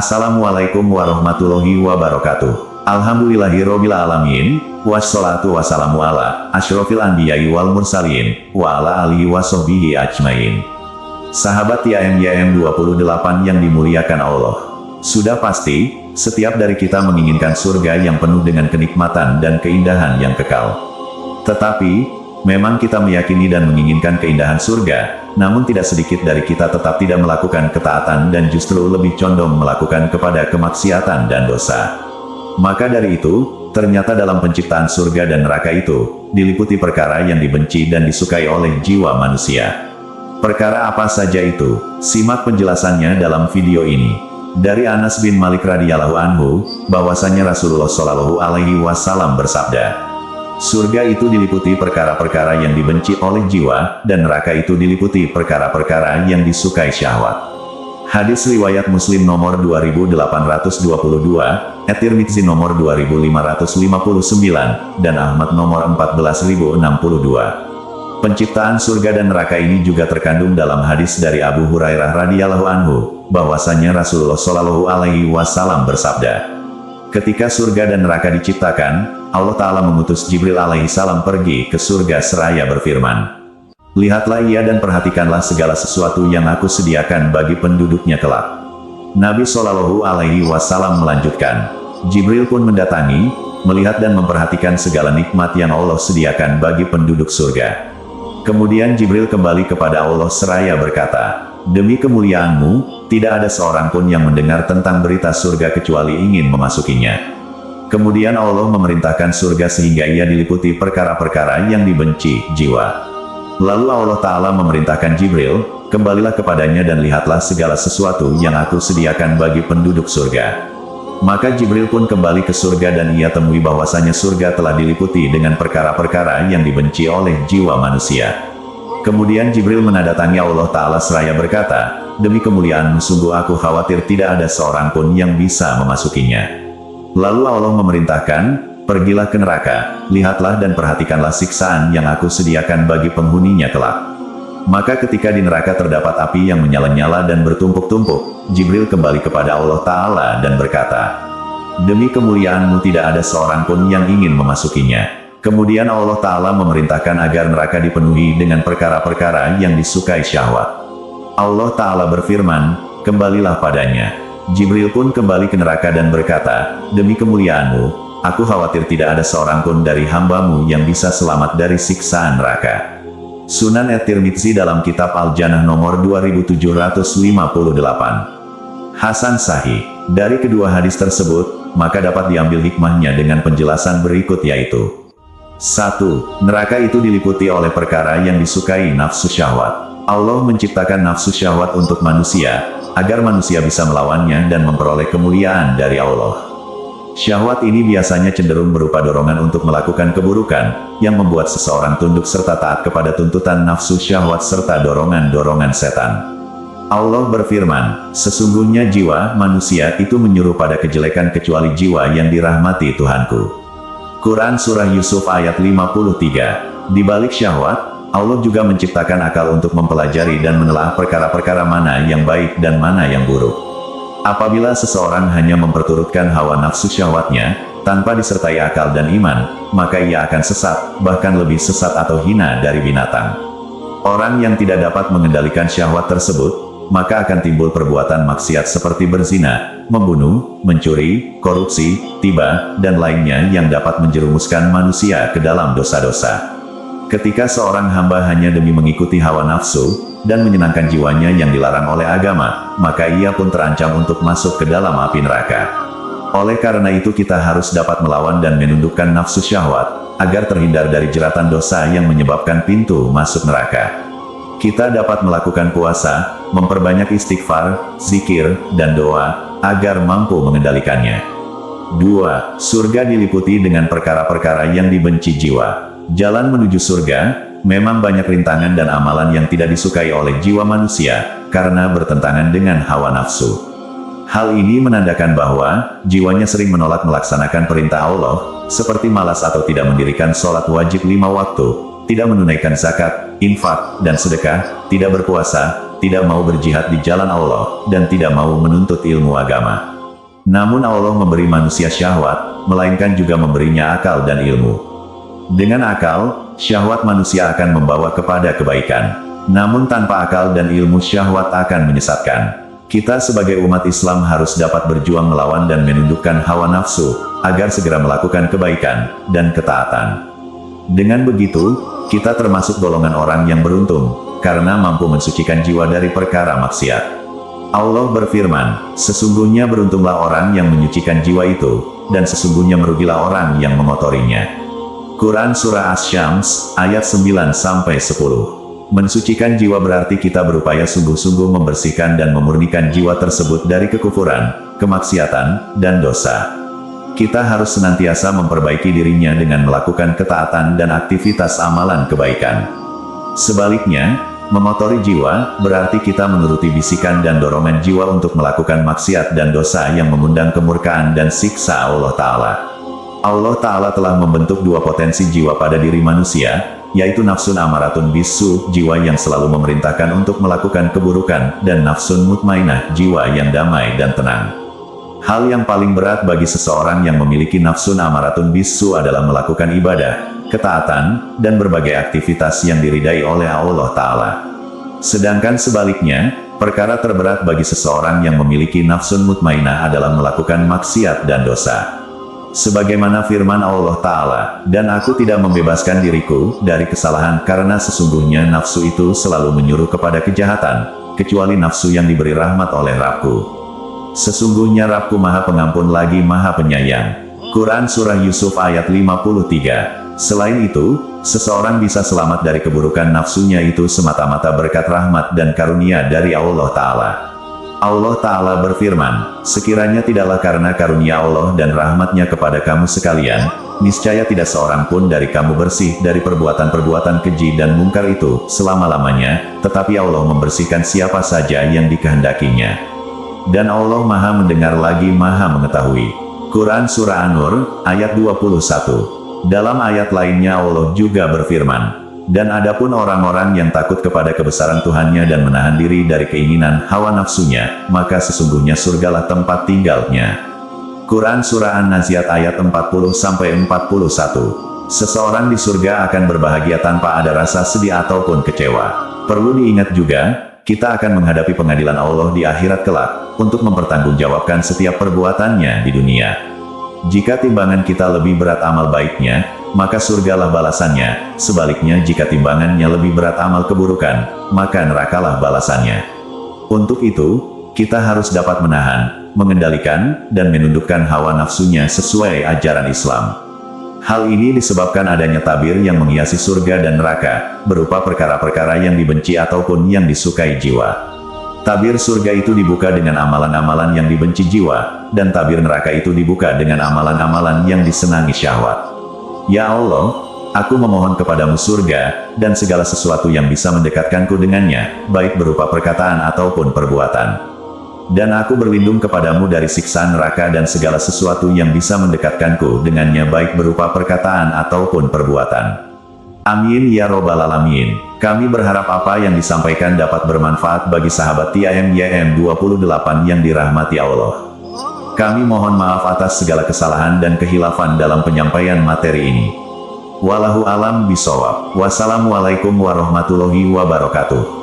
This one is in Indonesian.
Assalamualaikum warahmatullahi wabarakatuh. Alhamdulillahirobbil alamin, wassalatu wassalamu ala asyrofil anbiya'i wal mursalin, wa ala alihi wassohbihi ajmain. Sahabat YM 28 yang dimuliakan Allah. Sudah pasti, setiap dari kita menginginkan surga yang penuh dengan kenikmatan dan keindahan yang kekal. Tetapi, memang kita meyakini dan menginginkan keindahan surga, namun tidak sedikit dari kita tetap tidak melakukan ketaatan dan justru lebih condong melakukan kepada kemaksiatan dan dosa. Maka dari itu, ternyata dalam penciptaan surga dan neraka itu, diliputi perkara yang dibenci dan disukai oleh jiwa manusia. Perkara apa saja itu? Simak penjelasannya dalam video ini. Dari Anas bin Malik radhiyallahu anhu, bahwasanya Rasulullah shallallahu alaihi wasallam bersabda, surga itu diliputi perkara-perkara yang dibenci oleh jiwa, dan neraka itu diliputi perkara-perkara yang disukai syahwat. Hadis riwayat Muslim nomor 2822, At-Tirmidzi nomor 2559, dan Ahmad nomor 14062. Penciptaan surga dan neraka ini juga terkandung dalam hadis dari Abu Hurairah radhiyallahu anhu, bahwasanya Rasulullah shallallahu alaihi wasallam bersabda, ketika surga dan neraka diciptakan, Allah Ta'ala mengutus Jibril alaihissalam pergi ke surga seraya berfirman, lihatlah ia dan perhatikanlah segala sesuatu yang aku sediakan bagi penduduknya kelak. Nabi Shallallahu alaihi wasallam melanjutkan, Jibril pun mendatangi, melihat dan memperhatikan segala nikmat yang Allah sediakan bagi penduduk surga. Kemudian Jibril kembali kepada Allah seraya berkata, demi kemuliaanmu, tidak ada seorang pun yang mendengar tentang berita surga kecuali ingin memasukinya. Kemudian Allah memerintahkan surga sehingga ia diliputi perkara-perkara yang dibenci jiwa. Lalu Allah Ta'ala memerintahkan Jibril, kembalilah kepadanya dan lihatlah segala sesuatu yang aku sediakan bagi penduduk surga. Maka Jibril pun kembali ke surga dan ia temui bahwasanya surga telah diliputi dengan perkara-perkara yang dibenci oleh jiwa manusia. Kemudian Jibril menadatangi Allah Ta'ala seraya berkata, demi kemuliaanmu sungguh aku khawatir tidak ada seorang pun yang bisa memasukinya. Lalu Allah memerintahkan, pergilah ke neraka, lihatlah dan perhatikanlah siksaan yang aku sediakan bagi penghuninya kelak. Maka ketika di neraka terdapat api yang menyala-nyala dan bertumpuk-tumpuk, Jibril kembali kepada Allah Ta'ala dan berkata, demi kemuliaanmu tidak ada seorang pun yang ingin memasukinya. Kemudian Allah Ta'ala memerintahkan agar neraka dipenuhi dengan perkara-perkara yang disukai syahwat. Allah Ta'ala berfirman, kembalilah padanya. Jibril pun kembali ke neraka dan berkata, demi kemuliaanmu, aku khawatir tidak ada seorang pun dari hambamu yang bisa selamat dari siksaan neraka. Sunan At-Tirmidzi dalam kitab Al-Jannah nomor 2758. Hasan Sahih. Dari kedua hadis tersebut, maka dapat diambil hikmahnya dengan penjelasan berikut yaitu, 1. Neraka itu diliputi oleh perkara yang disukai nafsu syahwat. Allah menciptakan nafsu syahwat untuk manusia, agar manusia bisa melawannya dan memperoleh kemuliaan dari Allah. Syahwat ini biasanya cenderung berupa dorongan untuk melakukan keburukan, yang membuat seseorang tunduk serta taat kepada tuntutan nafsu syahwat serta dorongan-dorongan setan. Allah berfirman, sesungguhnya jiwa manusia itu menyuruh pada kejelekan kecuali jiwa yang dirahmati Tuhanku. Quran Surah Yusuf ayat 53. Di balik syahwat, Allah juga menciptakan akal untuk mempelajari dan menelaah perkara-perkara mana yang baik dan mana yang buruk. Apabila seseorang hanya memperturutkan hawa nafsu syahwatnya, tanpa disertai akal dan iman, maka ia akan sesat, bahkan lebih sesat atau hina dari binatang. Orang yang tidak dapat mengendalikan syahwat tersebut, maka akan timbul perbuatan maksiat seperti berzina, membunuh, mencuri, korupsi, tiba, dan lainnya yang dapat menjerumuskan manusia ke dalam dosa-dosa. Ketika seorang hamba hanya demi mengikuti hawa nafsu, dan menyenangkan jiwanya yang dilarang oleh agama, maka ia pun terancam untuk masuk ke dalam api neraka. Oleh karena itu kita harus dapat melawan dan menundukkan nafsu syahwat, agar terhindar dari jeratan dosa yang menyebabkan pintu masuk neraka. Kita dapat melakukan puasa, memperbanyak istighfar, zikir, dan doa, agar mampu mengendalikannya. 2. Surga diliputi dengan perkara-perkara yang dibenci jiwa. Jalan menuju surga, memang banyak rintangan dan amalan yang tidak disukai oleh jiwa manusia, karena bertentangan dengan hawa nafsu. Hal ini menandakan bahwa, jiwanya sering menolak melaksanakan perintah Allah, seperti malas atau tidak mendirikan sholat wajib 5 waktu, tidak menunaikan zakat, infak, dan sedekah, tidak berpuasa, tidak mau berjihad di jalan Allah, dan tidak mau menuntut ilmu agama. Namun Allah memberi manusia syahwat, melainkan juga memberinya akal dan ilmu. Dengan akal, syahwat manusia akan membawa kepada kebaikan. Namun tanpa akal dan ilmu, syahwat akan menyesatkan. Kita sebagai umat Islam harus dapat berjuang melawan dan menundukkan hawa nafsu, agar segera melakukan kebaikan dan ketaatan. Dengan begitu, kita termasuk golongan orang yang beruntung, karena mampu mensucikan jiwa dari perkara maksiat. Allah berfirman, sesungguhnya beruntunglah orang yang menyucikan jiwa itu, dan sesungguhnya merugilah orang yang mengotorinya. Quran Surah Asy-Syams, ayat 9-10. Mensucikan jiwa berarti kita berupaya sungguh-sungguh membersihkan dan memurnikan jiwa tersebut dari kekufuran, kemaksiatan, dan dosa. Kita harus senantiasa memperbaiki dirinya dengan melakukan ketaatan dan aktivitas amalan kebaikan. Sebaliknya, mengotori jiwa, berarti kita menuruti bisikan dan dorongan jiwa untuk melakukan maksiat dan dosa yang mengundang kemurkaan dan siksa Allah Ta'ala. Allah Ta'ala telah membentuk dua potensi jiwa pada diri manusia, yaitu nafsun amaratun bisu, jiwa yang selalu memerintahkan untuk melakukan keburukan, dan nafsun mutmainah, jiwa yang damai dan tenang. Hal yang paling berat bagi seseorang yang memiliki nafsun amaratun bisu adalah melakukan ibadah, ketaatan, dan berbagai aktivitas yang diridai oleh Allah Ta'ala. Sedangkan sebaliknya, perkara terberat bagi seseorang yang memiliki nafsun mutmainah adalah melakukan maksiat dan dosa. Sebagaimana firman Allah Ta'ala, dan aku tidak membebaskan diriku dari kesalahan karena sesungguhnya nafsu itu selalu menyuruh kepada kejahatan, kecuali nafsu yang diberi rahmat oleh Rabbku. Sesungguhnya Rabbku Maha Pengampun lagi Maha Penyayang. Quran Surah Yusuf ayat 53. Selain itu, seseorang bisa selamat dari keburukan nafsunya itu semata-mata berkat rahmat dan karunia dari Allah Ta'ala. Allah Ta'ala berfirman, sekiranya tidaklah karena karunia Allah dan rahmatnya kepada kamu sekalian, niscaya tidak seorang pun dari kamu bersih dari perbuatan-perbuatan keji dan mungkar itu selama-lamanya, tetapi Allah membersihkan siapa saja yang dikehendakinya. Dan Allah Maha mendengar lagi Maha mengetahui. Quran Surah An-Nur, ayat 21. Dalam ayat lainnya Allah juga berfirman, dan adapun orang-orang yang takut kepada kebesaran Tuhannya dan menahan diri dari keinginan hawa nafsunya, maka sesungguhnya surgalah tempat tinggalnya. Quran Surah An-Naziat ayat 40-41. Seseorang di surga akan berbahagia tanpa ada rasa sedih ataupun kecewa. Perlu diingat juga, kita akan menghadapi pengadilan Allah di akhirat kelak, untuk mempertanggungjawabkan setiap perbuatannya di dunia. Jika timbangan kita lebih berat amal baiknya, maka surgalah balasannya. Sebaliknya jika timbangannya lebih berat amal keburukan, maka nerakalah balasannya. Untuk itu, kita harus dapat menahan, mengendalikan, dan menundukkan hawa nafsunya sesuai ajaran Islam. Hal ini disebabkan adanya tabir yang menghiasi surga dan neraka, berupa perkara-perkara yang dibenci ataupun yang disukai jiwa. Tabir surga itu dibuka dengan amalan-amalan yang dibenci jiwa, dan tabir neraka itu dibuka dengan amalan-amalan yang disenangi syahwat. Ya Allah, aku memohon kepadamu surga, dan segala sesuatu yang bisa mendekatkanku dengannya, baik berupa perkataan ataupun perbuatan. Dan aku berlindung kepadamu dari siksa neraka dan segala sesuatu yang bisa mendekatkanku dengannya baik berupa perkataan ataupun perbuatan. Amin ya robbal alamin. Kami berharap apa yang disampaikan dapat bermanfaat bagi sahabat TIMYM 28 yang dirahmati Allah. Kami mohon maaf atas segala kesalahan dan kehilafan dalam penyampaian materi ini. Wallahu alam bisawab. Wassalamualaikum warahmatullahi wabarakatuh.